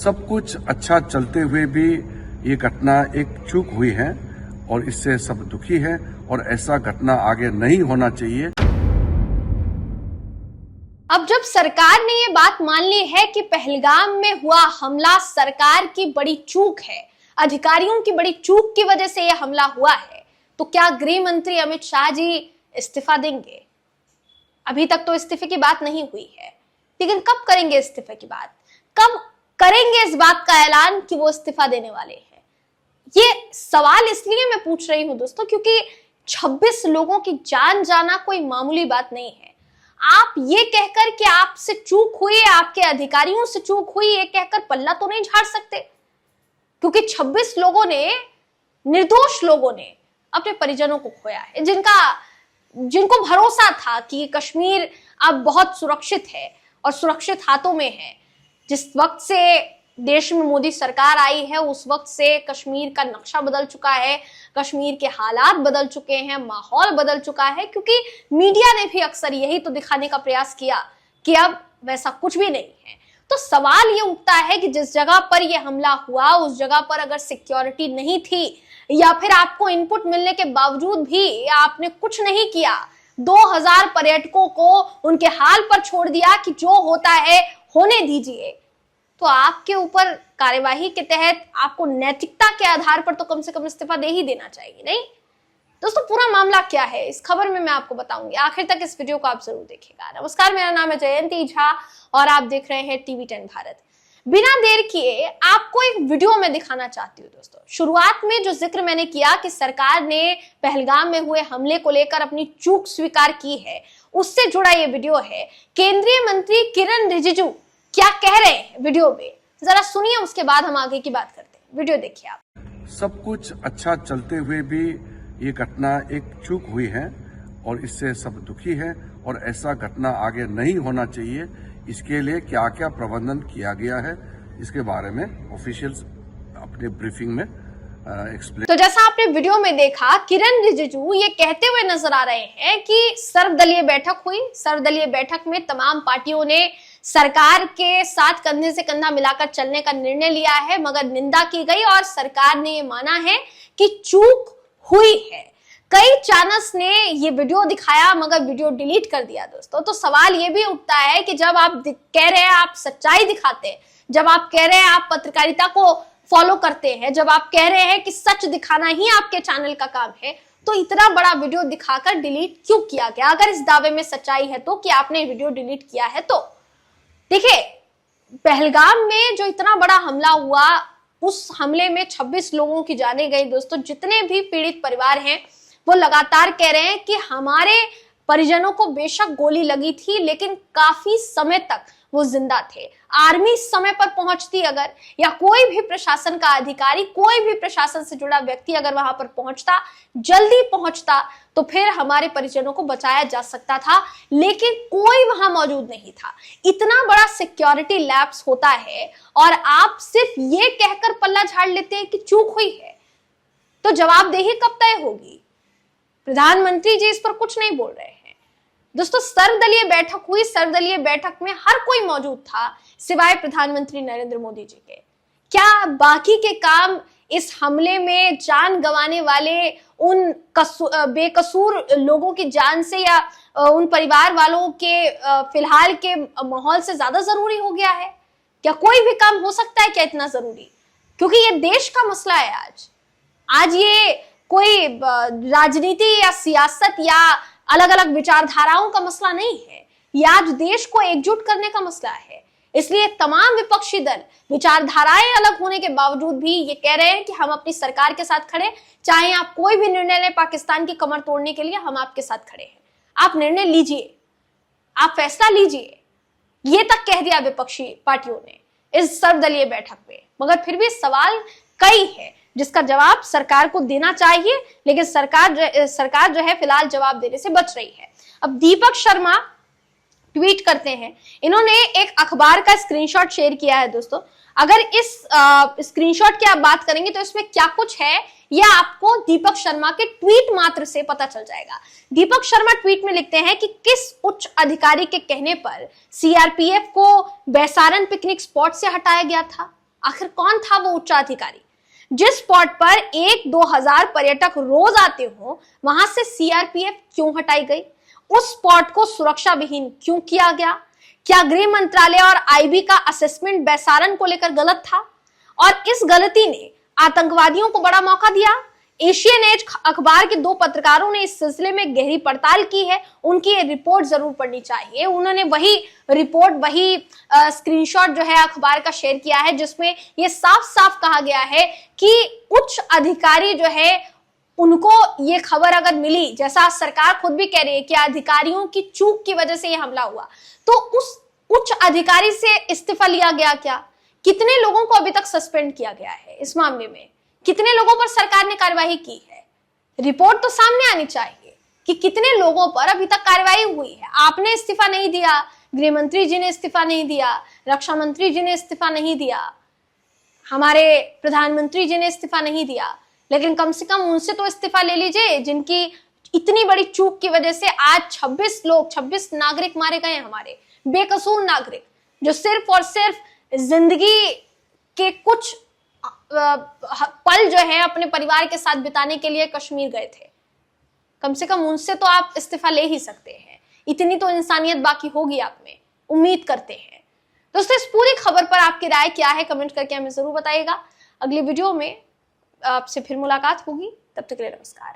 सब कुछ अच्छा चलते हुए भी ये घटना एक चूक हुई है और इससे सब दुखी है और ऐसा घटना आगे नहीं होना चाहिए। अब जब सरकार ने ये बात मान ली है कि पहलगाम में हुआ हमला सरकार की बड़ी चूक है, अधिकारियों की बड़ी चूक की वजह से यह हमला हुआ है, तो क्या गृह मंत्री अमित शाह जी इस्तीफा देंगे? अभी तक तो इस्तीफे की बात नहीं हुई है, लेकिन कब करेंगे इस्तीफे की बात? कब करेंगे इस बात का ऐलान कि वो इस्तीफा देने वाले हैं? ये सवाल इसलिए मैं पूछ रही हूं दोस्तों क्योंकि 26 लोगों की जान जाना कोई मामूली बात नहीं है। आप ये कहकर कि आपसे चूक हुई, आपके अधिकारियों से चूक हुई, ये कहकर पल्ला तो नहीं झाड़ सकते, क्योंकि 26 लोगों ने, निर्दोष लोगों ने अपने परिजनों को खोया है, जिनको भरोसा था कि कश्मीर अब बहुत सुरक्षित है और सुरक्षित हाथों में है। जिस वक्त से देश में मोदी सरकार आई है उस वक्त से कश्मीर का नक्शा बदल चुका है, कश्मीर के हालात बदल चुके हैं, माहौल बदल चुका है, क्योंकि मीडिया ने भी अक्सर यही तो दिखाने का प्रयास किया कि अब वैसा कुछ भी नहीं है। तो सवाल ये उठता है कि जिस जगह पर यह हमला हुआ उस जगह पर अगर सिक्योरिटी नहीं थी या फिर आपको इनपुट मिलने के बावजूद भी आपने कुछ नहीं किया, 2000 पर्यटकों को उनके हाल पर छोड़ दिया कि जो होता है होने दीजिए, तो आपके ऊपर कार्यवाही के तहत आपको नैतिकता के आधार पर तो कम से कम इस्तीफा दे ही देना चाहिए, नहीं? दोस्तों पूरा मामला क्या है इस खबर में मैं आपको बताऊंगी, आखिर तक इस वीडियो को आप जरूर देखिएगा। नमस्कार, मेरा नाम है जयंती झा और आप देख रहे हैं TV10 भारत। बिना देर किए आपको एक वीडियो में दिखाना चाहती हूँ दोस्तों। शुरुआत में जो जिक्र मैंने किया कि सरकार ने पहलगाम में हुए हमले को लेकर अपनी चूक स्वीकार की है, उससे जुड़ा ये वीडियो है। केंद्रीय मंत्री किरण रिजिजू क्या कह रहे हैं वीडियो में, जरा सुनिए, उसके बाद हम आगे की बात करते हैं। वीडियो देखिए आप। सब कुछ अच्छा चलते हुए भी ये घटना एक चूक हुई है और इससे सब दुखी है और ऐसा घटना आगे नहीं होना चाहिए। इसके लिए क्या क्या प्रबंधन किया गया है इसके बारे में ऑफिशियल्स अपने ब्रीफिंग में एक्सप्लेन। तो जैसा आपने वीडियो में देखा, किरण रिजिजू ये कहते हुए नजर आ रहे हैं कि सर्वदलीय बैठक हुई, सर्वदलीय बैठक में तमाम पार्टियों ने सरकार के साथ कंधे से कंधा मिलाकर चलने का निर्णय लिया है, मगर निंदा की गई और सरकार ने ये माना है कि चूक हुई है। कई चैनल्स ने ये वीडियो दिखाया मगर वीडियो डिलीट कर दिया दोस्तों। तो सवाल ये भी उठता है कि जब आप कह रहे हैं आप सच्चाई दिखाते हैं, जब आप कह रहे हैं आप पत्रकारिता को फॉलो करते हैं, जब आप कह रहे हैं कि सच दिखाना ही आपके चैनल का काम है, तो इतना बड़ा वीडियो दिखाकर डिलीट क्यों किया गया? अगर इस दावे में सच्चाई है तो कि आपने वीडियो डिलीट किया है तो देखिए, पहलगाम में जो इतना बड़ा हमला हुआ उस हमले में 26 लोगों की जानें गई दोस्तों। जितने भी पीड़ित परिवार हैं वो लगातार कह रहे हैं कि हमारे परिजनों को बेशक गोली लगी थी लेकिन काफी समय तक वो जिंदा थे। आर्मी समय पर पहुंचती अगर, या कोई भी प्रशासन का अधिकारी, कोई भी प्रशासन से जुड़ा व्यक्ति अगर वहां पर पहुंचता, जल्दी पहुंचता, तो फिर हमारे परिजनों को बचाया जा सकता था, लेकिन कोई वहां मौजूद नहीं था। इतना बड़ा सिक्योरिटी लैप्स होता है और आप सिर्फ ये कहकर पल्ला झाड़ लेते हैं कि चूक हुई है, तो जवाबदेही कब तय होगी? प्रधानमंत्री जी इस पर कुछ नहीं बोल रहे हैं दोस्तों। सर्वदलीय बैठक हुई, सर्वदलीय बैठक में हर कोई मौजूद था सिवाय प्रधानमंत्री नरेंद्र मोदी जी के। क्या बाकी के काम इस हमले में जान गंवाने वाले उन बेकसूर लोगों की जान से या उन परिवार वालों के फिलहाल के माहौल से ज्यादा जरूरी हो गया है? क्या कोई भी काम हो सकता है क्या इतना जरूरी? क्योंकि ये देश का मसला है आज ये कोई राजनीति या सियासत या अलग अलग विचारधाराओं का मसला नहीं है, ये आज देश को एकजुट करने का मसला है। इसलिए तमाम विपक्षी दल विचारधाराएं अलग होने के बावजूद भी ये कह रहे हैं कि हम अपनी सरकार के साथ खड़े, चाहे आप कोई भी निर्णय लें पाकिस्तान की कमर तोड़ने के लिए, हम आपके साथ खड़े हैं। आप निर्णय लीजिए, आप फैसला लीजिए, ये तक कह दिया विपक्षी पार्टियों ने इस सर्वदलीय बैठक में। मगर फिर भी सवाल कई है जिसका जवाब सरकार को देना चाहिए, लेकिन सरकार जो है फिलहाल जवाब देने से बच रही है। अब दीपक शर्मा ट्वीट करते हैं, इन्होंने एक अखबार का स्क्रीनशॉट शेयर किया है दोस्तों। अगर इस स्क्रीनशॉट की आप बात करेंगे तो इसमें क्या कुछ है यह आपको दीपक शर्मा के ट्वीट मात्र से पता चल जाएगा। दीपक शर्मा ट्वीट में लिखते हैं कि किस उच्च अधिकारी के कहने पर सीआरपीएफ को बैसारन पिकनिक स्पॉट से हटाया गया था। आखिर कौन था वो उच्चाधिकारी? जिस स्पॉट पर 1-2 हजार पर्यटक रोज आते हो, वहां से सीआरपीएफ क्यों हटाई गई? उस स्पॉट को सुरक्षा विहीन क्यों किया गया? क्या गृह मंत्रालय और आईबी का असेसमेंट बैसारन को लेकर गलत था और इस गलती ने आतंकवादियों को बड़ा मौका दिया? एशियन एज अखबार के 2 पत्रकारों ने इस सिलसिले में गहरी पड़ताल की है, उनकी ये रिपोर्ट जरूर पढ़नी चाहिए। उन्होंने वही रिपोर्ट, वही स्क्रीनशॉट जो है अखबार का शेयर किया है, जिसमें ये साफ साफ कहा गया है कि उच्च अधिकारी जो है उनको ये खबर अगर मिली, जैसा सरकार खुद भी कह रही है कि अधिकारियों की चूक की वजह से ये हमला हुआ, तो उस उच्च अधिकारी से इस्तीफा लिया गया क्या? कितने लोगों को अभी तक सस्पेंड किया गया है इस मामले में? कितने लोगों पर सरकार ने कार्यवाही की है? रिपोर्ट तो सामने आनी चाहिए कि कितने लोगों पर अभी तक कार्यवाही हुई है। आपने इस्तीफा नहीं दिया, गृह मंत्री जी ने इस्तीफा नहीं दिया, रक्षा मंत्री जी ने इस्तीफा नहीं दिया, हमारे प्रधानमंत्री जी ने इस्तीफा नहीं दिया, लेकिन कम से कम उनसे तो इस्तीफा ले लीजिए जिनकी इतनी बड़ी चूक की वजह से आज 26 नागरिक मारे गए हैं, हमारे बेकसूर नागरिक, जो सिर्फ और सिर्फ जिंदगी के कुछ पल जो है अपने परिवार के साथ बिताने के लिए कश्मीर गए थे। कम से कम उनसे तो आप इस्तीफा ले ही सकते हैं, इतनी तो इंसानियत बाकी होगी आप में, उम्मीद करते हैं। दोस्तों, इस पूरी खबर पर आपकी राय क्या है, कमेंट करके हमें जरूर बताइएगा। अगली वीडियो में आपसे फिर मुलाकात होगी, तब तक के लिए नमस्कार।